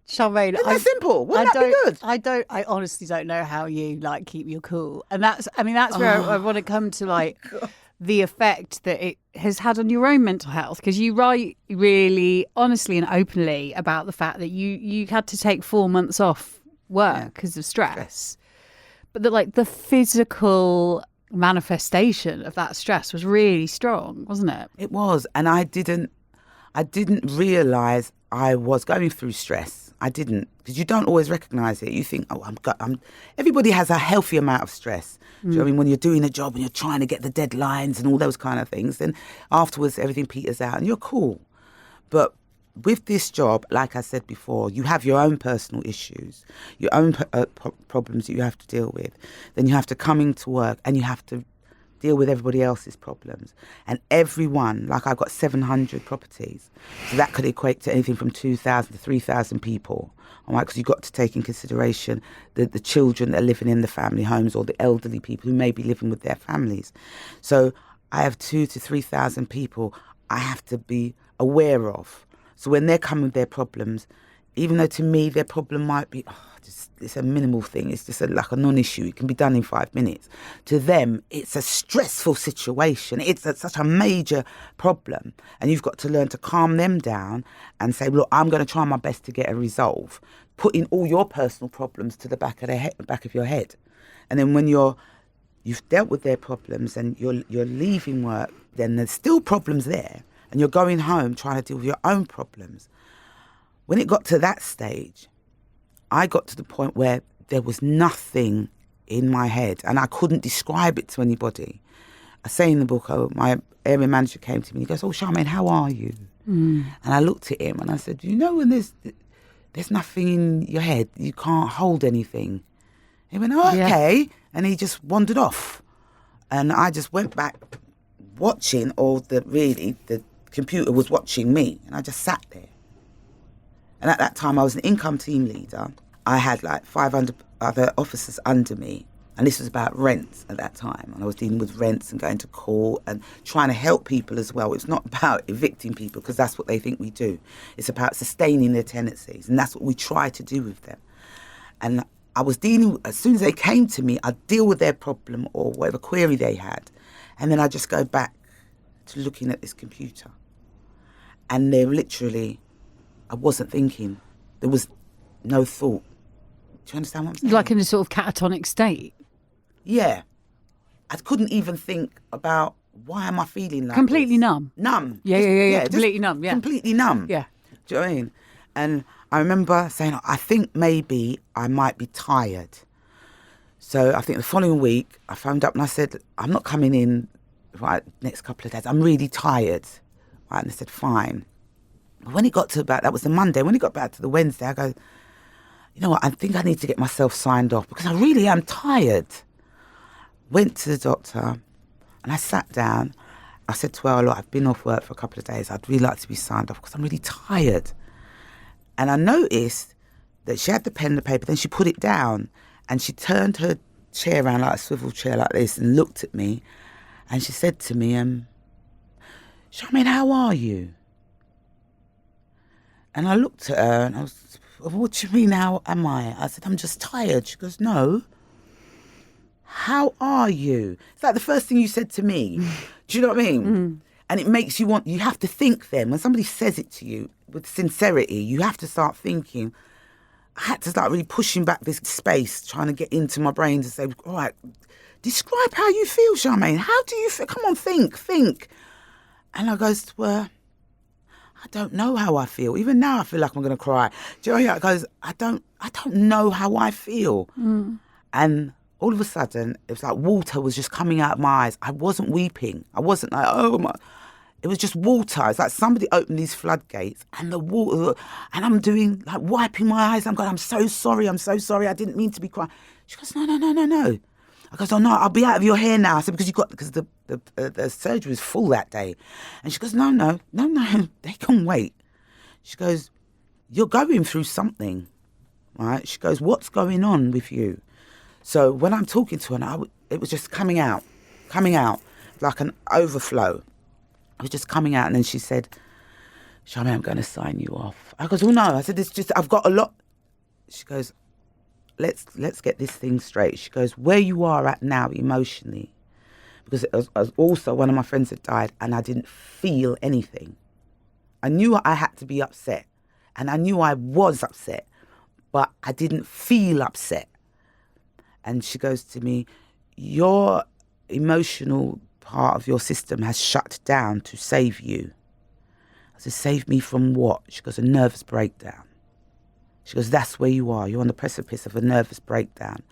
Charmain, Isn't that simple? Wouldn't that be good? I honestly don't know how you like keep your cool. And that's where I want to come to like the effect that it has had on your own mental health. Because you write really honestly and openly about the fact that you had to take 4 months off work because of stress. But that like the physical manifestation of that stress was really strong, wasn't it? It was. And I didn't realise I was going through stress. I didn't, because you don't always recognise it. You think, everybody has a healthy amount of stress. Do you know what I mean? When you're doing a job and you're trying to get the deadlines and all those kind of things, then afterwards everything peters out and you're cool. But with this job, like I said before, you have your own personal issues, your own problems that you have to deal with. Then you have to come into work and you have to deal with everybody else's problems. And everyone, like I've got 700 properties, so that could equate to anything from 2,000 to 3,000 people. All right, because you've got to take in consideration the children that are living in the family homes or the elderly people who may be living with their families. So I have 2,000 to 3,000 people I have to be aware of. So when they're coming with their problems, even though to me their problem might be, it's a minimal thing, it's just like a non-issue, it can be done in 5 minutes. To them, it's a stressful situation, it's such a major problem. And you've got to learn to calm them down and say, look, I'm going to try my best to get a resolve. Putting all your personal problems to the back of your head. And then when you've dealt with their problems and you're leaving work, then there's still problems there. And you're going home trying to deal with your own problems. When it got to that stage, I got to the point where there was nothing in my head and I couldn't describe it to anybody. I say in the book, my area manager came to me and he goes, Charmain, how are you? And I looked at him and I said, when there's nothing in your head, you can't hold anything. He went, okay. Yeah. And he just wandered off. And I just went back watching, the computer was watching me and I just sat there. And at that time, I was an income team leader. I had like 500 other officers under me. And this was about rents at that time. And I was dealing with rents and going to court and trying to help people as well. It's not about evicting people because that's what they think we do. It's about sustaining their tenancies. And that's what we try to do with them. And I was dealing, as soon as they came to me, I'd deal with their problem or whatever query they had. And then I'd just go back to looking at this computer. And they're literally... I wasn't thinking. There was no thought. Do you understand what I'm saying? Like in a sort of catatonic state? Yeah. I couldn't even think about why am I feeling like completely this? Numb? Numb. Yeah. Completely numb, yeah. Completely numb. Yeah. Do you know what I mean? And I remember saying, I think maybe I might be tired. So I think the following week, I phoned up and I said, I'm not coming in right next couple of days. I'm really tired. Right, and they said, fine. When it got to that was the Monday, when it got back to the Wednesday, I go, you know what, I think I need to get myself signed off because I really am tired. Went to the doctor and I sat down. I said to her, look, I've been off work for a couple of days. I'd really like to be signed off because I'm really tired. And I noticed that she had the pen and the paper, then she put it down and she turned her chair around like a swivel chair like this and looked at me, and she said to me, Charmain, how are you? And I looked at her and I was, what do you mean, how am I? I said, I'm just tired. She goes, no. How are you? It's like the first thing you said to me. Do you know what I mean? Mm. And it makes you you have to think then. When somebody says it to you with sincerity, you have to start thinking. I had to start really pushing back this space, trying to get into my brain to say, all right, describe how you feel, Charmain. How do you feel? Come on, think. And I goes, well, I don't know how I feel. Even now I feel like I'm going to cry. Do you know what I goes, I don't know how I feel. Mm. And all of a sudden, it was like water was just coming out of my eyes. I wasn't weeping. I wasn't like, oh my. It was just water. It's like somebody opened these floodgates and the water, and I'm doing, like, wiping my eyes. I'm going, I'm so sorry. I didn't mean to be crying. She goes, no. I goes, oh no, I'll be out of your hair now. I said, because the surgery was full that day. And she goes, no, they can wait. She goes, you're going through something, right? She goes, what's going on with you? So when I'm talking to her, it was just coming out like an overflow. It was just coming out. And then she said, Charmain, I'm going to sign you off. I goes, oh no. I said, I've got a lot. She goes, let's get this thing straight. She goes, where you are at now emotionally, because it was also one of my friends had died and I didn't feel anything. I knew I had to be upset and I knew I was upset, but I didn't feel upset. And she goes to me, your emotional part of your system has shut down to save you. I said, save me from what? She goes, a nervous breakdown. She goes, that's where you are. You're on the precipice of a nervous breakdown.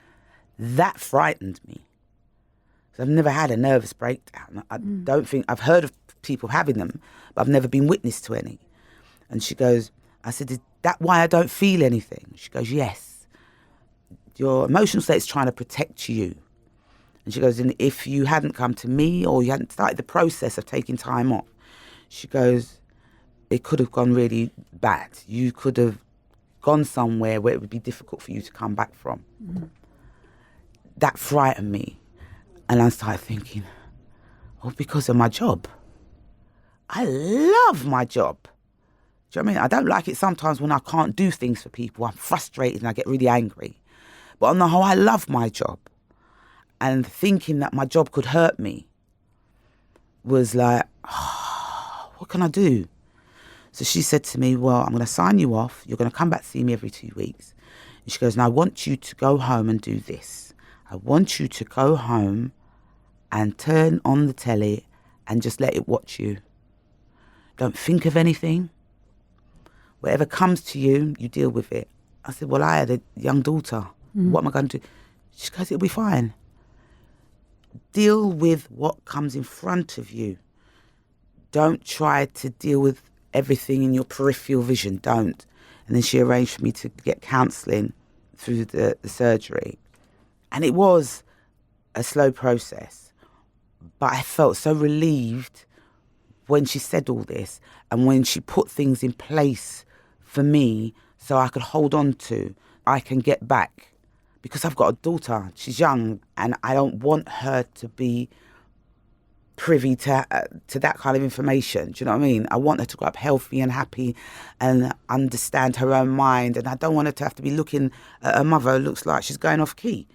That frightened me. So I've never had a nervous breakdown. I don't think, I've heard of people having them, but I've never been witness to any. And she goes, I said, is that why I don't feel anything? She goes, yes. Your emotional state's trying to protect you. And she goes, and if you hadn't come to me or you hadn't started the process of taking time off, she goes, it could have gone really bad. You could have gone somewhere where it would be difficult for you to come back from. Mm. That frightened me. And I started thinking, oh, because of my job. I love my job. Do you know what I mean? I don't like it sometimes when I can't do things for people. I'm frustrated and I get really angry. But on the whole, I love my job. And thinking that my job could hurt me was like, oh, what can I do? So she said to me, well, I'm going to sign you off. You're going to come back to see me every 2 weeks. And she goes, and I want you to go home and do this. I want you to go home and turn on the telly and just let it watch you. Don't think of anything. Whatever comes to you, you deal with it. I said, well, I had a young daughter. What am I going to do? She goes, it'll be fine. Deal with what comes in front of you. Don't try to deal with everything in your peripheral vision. Don't. And then she arranged for me to get counselling through the surgery. And it was a slow process. But I felt so relieved when she said all this and when she put things in place for me so I could hold on to, I can get back. Because I've got a daughter, she's young, and I don't want her to be privy to that kind of information. Do you know what I mean? I want her to grow up healthy and happy and understand her own mind. And I don't want her to have to be looking at her mother who looks like she's going off key.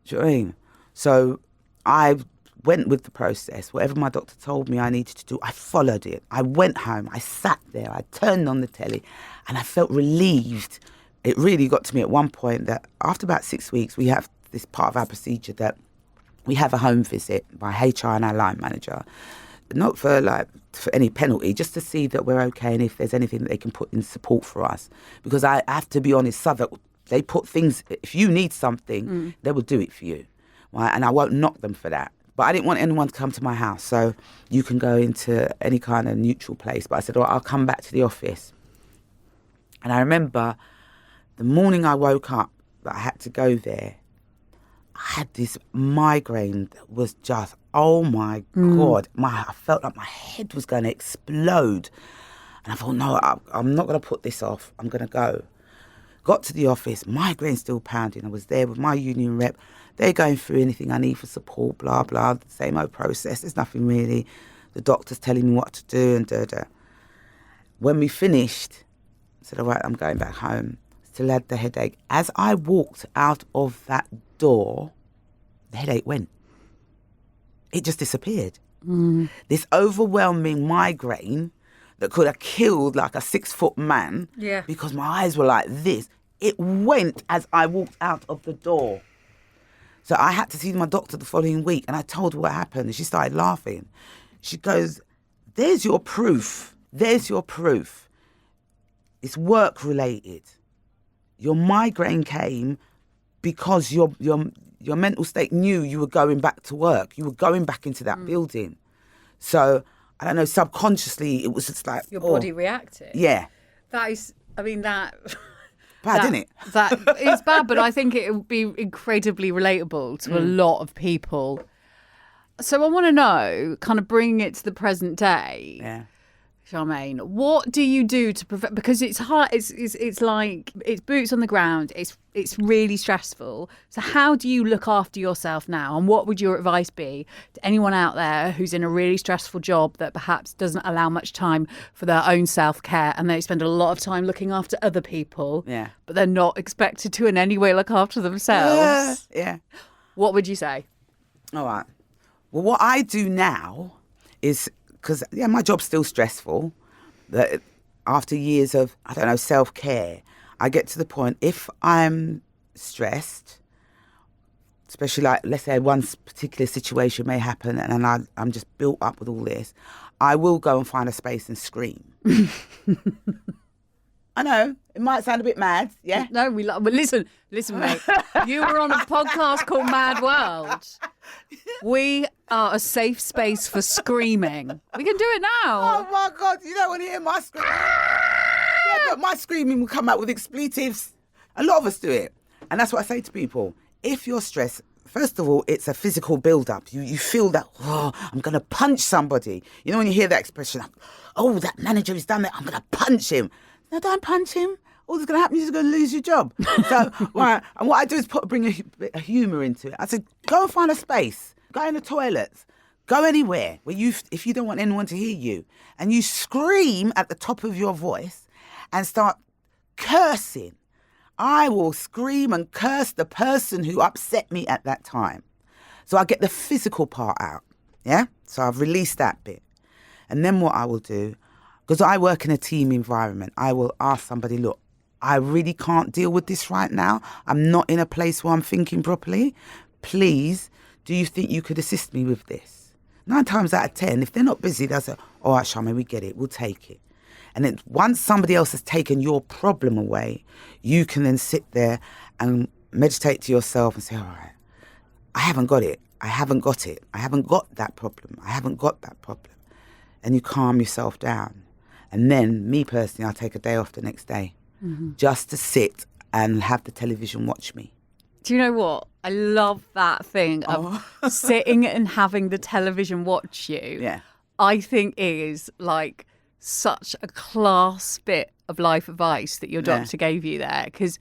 Do you know what I mean? So I went with the process. Whatever my doctor told me I needed to do, I followed it. I went home, I sat there, I turned on the telly, and I felt relieved. It really got to me at one point that after about 6 weeks, we have this part of our procedure that we have a home visit by HR and our line manager, not for any penalty, just to see that we're okay and if there's anything that they can put in support for us. Because I have to be honest, Southwark, they put things, if you need something, they will do it for you, right? And I won't knock them for that. But I didn't want anyone to come to my house, so you can go into any kind of neutral place. But I said, I'll come back to the office. And I remember the morning I woke up that I had to go there, I had this migraine that was just, oh my God. I felt like my head was going to explode. And I thought, no, I'm not going to put this off. I'm going to go. Got to the office, migraine still pounding. I was there with my union rep. They're going through anything I need for support, blah, blah, the same old process. There's nothing really. The doctor's telling me what to do and da-da. When we finished, I said, all right, I'm going back home. Still had the headache. As I walked out of that door, the headache went. It just disappeared. This overwhelming migraine that could have killed like a 6-foot man because my eyes were like this. It went as I walked out of the door. So I had to see my doctor the following week, and I told her what happened, and she started laughing. She goes, there's your proof. There's your proof. It's work-related. Your migraine came because your mental state knew you were going back to work. You were going back into that building. So, I don't know, subconsciously, it was just like... Your body reacted. Yeah. That is, I mean, that... Bad, isn't it? That is bad, but I think it would be incredibly relatable to a lot of people. So I want to know, kind of bringing it to the present day, Charmain, what do you do to prevent? Because it's hard. It's like it's boots on the ground. It's really stressful. So how do you look after yourself now? And what would your advice be to anyone out there who's in a really stressful job that perhaps doesn't allow much time for their own self-care, and they spend a lot of time looking after other people, but they're not expected to in any way look after themselves? Yeah. What would you say? All right. Well, what I do now is, because, my job's still stressful, that after years of, I don't know, self-care, I get to the point, if I'm stressed, especially like, let's say one particular situation may happen and I'm just built up with all this, I will go and find a space and scream. I know, it might sound a bit mad, yeah? No, but listen, mate. You were on a podcast called Mad World. We are a safe space for screaming. We can do it now. Oh, my God, you don't want to hear my scream. Yeah, but my screaming will come out with expletives. A lot of us do it. And that's what I say to people. If you're stressed, first of all, it's a physical build-up. You feel that, I'm going to punch somebody. You know when you hear that expression, oh, that manager has done that, I'm going to punch him. No, don't punch him. All that's going to happen is you're going to lose your job. So, right, and what I do is bring a bit of humour into it. I said, go and find a space. Go in the toilets. Go anywhere where if you don't want anyone to hear you. And you scream at the top of your voice and start cursing. I will scream and curse the person who upset me at that time. So I get the physical part out, yeah? So I've released that bit. And then what I will do, because I work in a team environment, I will ask somebody, look, I really can't deal with this right now. I'm not in a place where I'm thinking properly. Please, do you think you could assist me with this? 9 times out of 10, if they're not busy, they'll say, all right, Charmain, we get it. We'll take it. And then once somebody else has taken your problem away, you can then sit there and meditate to yourself and say, all right, I haven't got it. I haven't got it. I haven't got that problem. I haven't got that problem. And you calm yourself down. And then, me personally, I'll take a day off the next day just to sit and have the television watch me. Do you know what? I love that thing of sitting and having the television watch you. Yeah. I think is like such a class bit of life advice that your doctor gave you there, because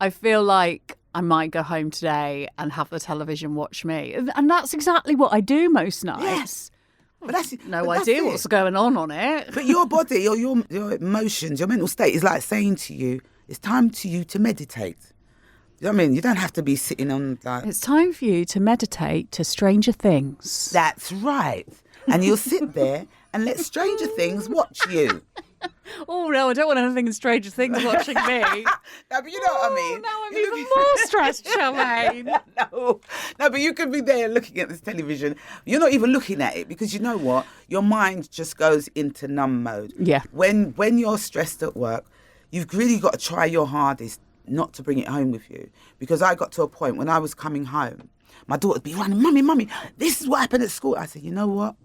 I feel like I might go home today and have the television watch me. And that's exactly what I do most nights. Yes. But that's no idea what's going on it. But your body or your emotions, your mental state is like saying to you, it's time to you to meditate. You know what I mean? You don't have to be sitting on like... It's time for you to meditate to Stranger Things. That's right. And you'll sit there and let Stranger Things watch you. Oh, no, I don't want anything in Stranger Things watching me. No, but you know what I mean. Now I'm even more stressed, Charmain. No, but you could be there looking at this television. You're not even looking at it because you know what? Your mind just goes into numb mode. Yeah. When you're stressed at work, you've really got to try your hardest not to bring it home with you. Because I got to a point when I was coming home, my daughter would be running, Mummy, this is what happened at school. I said, you know what?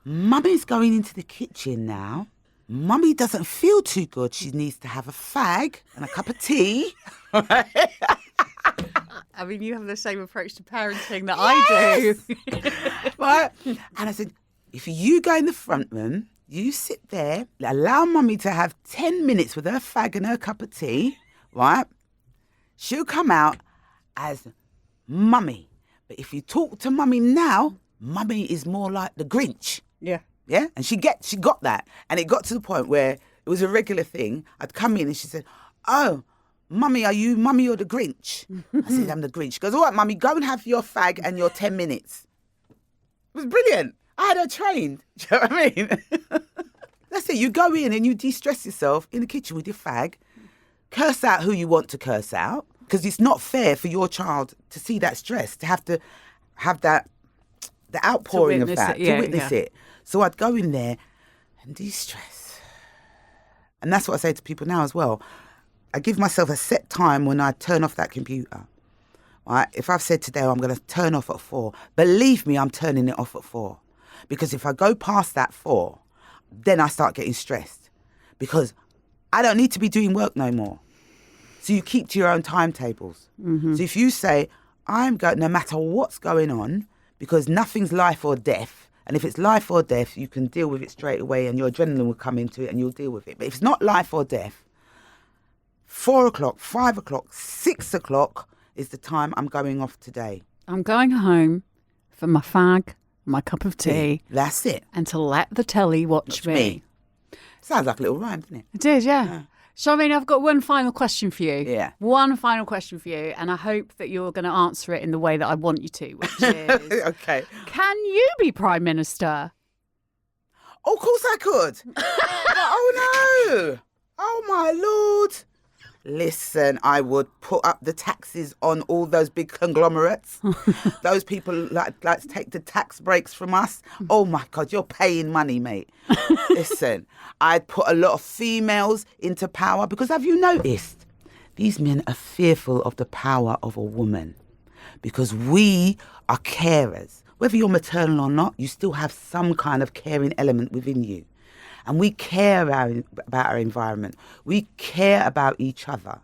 Mummy's going into the kitchen now. Mummy doesn't feel too good. She needs to have a fag and a cup of tea. I mean, you have the same approach to parenting that I do. Right? And I said, if you go in the front room, you sit there, allow Mummy to have 10 minutes with her fag and her cup of tea, right? She'll come out as Mummy. But if you talk to Mummy now, Mummy is more like the Grinch. Yeah. Yeah? And she got that. And it got to the point where it was a regular thing. I'd come in and she said, oh, Mummy, are you Mummy or the Grinch? I said, I'm the Grinch. She goes, all right, Mummy, go and have your fag and your 10 minutes. It was brilliant. I had her trained. Do you know what I mean? That's it. You go in and you de-stress yourself in the kitchen with your fag, curse out who you want to curse out, because it's not fair for your child to see that stress, to have that, the outpouring of that, to witness it. So I'd go in there and de-stress. And that's what I say to people now as well. I give myself a set time when I turn off that computer. Right? If I've said today, I'm going to turn off at 4, believe me, I'm turning it off at 4. Because if I go past that 4, then I start getting stressed. Because I don't need to be doing work no more. So you keep to your own timetables. Mm-hmm. So if you say, no matter what's going on, because nothing's life or death, and if it's life or death, you can deal with it straight away and your adrenaline will come into it and you'll deal with it. But if it's not life or death, 4 o'clock, 5 o'clock, 6 o'clock is the time I'm going off today. I'm going home for my fag, my cup of tea. That's it. And to let the telly watch me. Sounds like a little rhyme, doesn't it? It did, yeah. Charmain, I've got one final question for you. Yeah. One final question for you, and I hope that you're going to answer it in the way that I want you to, which is... Okay. Can you be Prime Minister? Oh, of course I could. Oh, no. Oh, my Lord. Listen, I would put up the taxes on all those big conglomerates. Those people like to take the tax breaks from us. Oh, my God, you're paying money, mate. Listen, I'd put a lot of females into power because have you noticed? These men are fearful of the power of a woman because we are carers. Whether you're maternal or not, you still have some kind of caring element within you. And we care about our environment. We care about each other.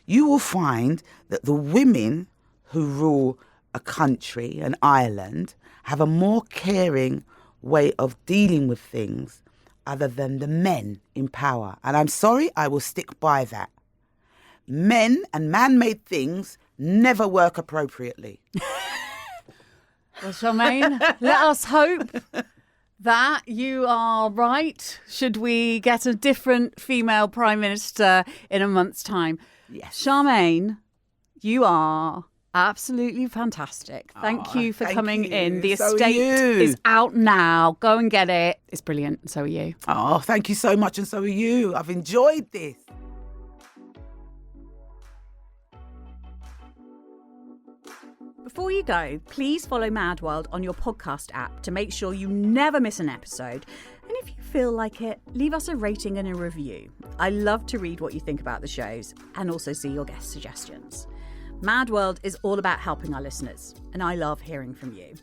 You will find that the women who rule a country, an island, have a more caring way of dealing with things other than the men in power. And I'm sorry, I will stick by that. Men and man-made things never work appropriately. Well, Charmain, let us hope that you are right. Should we get a different female Prime Minister in a month's time? Yes. Charmain, you are absolutely fantastic. Thank you for coming in. The Estate is out now. Go and get it. It's brilliant. And so are you. Oh, thank you so much. And so are you. I've enjoyed this. Before you go, please follow Mad World on your podcast app to make sure you never miss an episode. And if you feel like it, leave us a rating and a review. I love to read what you think about the shows and also see your guest suggestions. Mad World is all about helping our listeners, and I love hearing from you.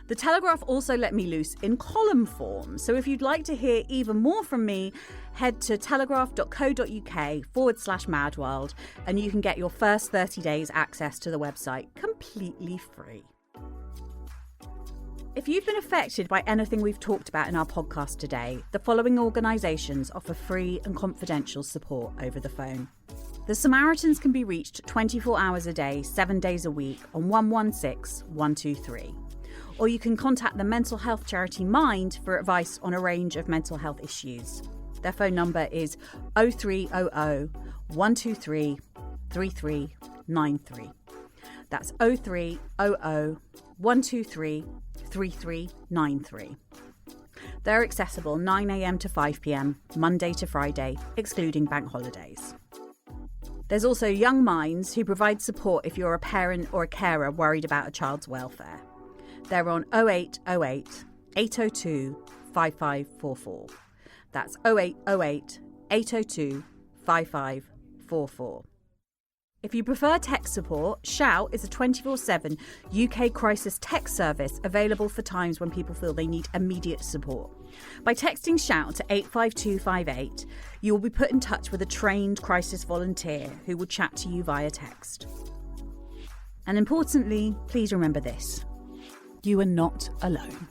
The Telegraph also let me loose in column form, so if you'd like to hear even more from me, head to telegraph.co.uk/madworld and you can get your first 30 days access to the website completely free. If you've been affected by anything we've talked about in our podcast today, the following organisations offer free and confidential support over the phone. The Samaritans can be reached 24 hours a day, 7 days a week on 116 123. Or you can contact the mental health charity Mind for advice on a range of mental health issues. Their phone number is 0300 123 3393. That's 0300 123 3393. They're accessible 9 a.m. to 5 p.m, Monday to Friday, excluding bank holidays. There's also Young Minds who provide support if you're a parent or a carer worried about a child's welfare. They're on 0808 802 5544. That's 0808 802 5544. If you prefer tech support, Shout is a 24/7 UK crisis tech service available for times when people feel they need immediate support. By texting Shout to 85258, you will be put in touch with a trained crisis volunteer who will chat to you via text. And importantly, please remember this: you are not alone.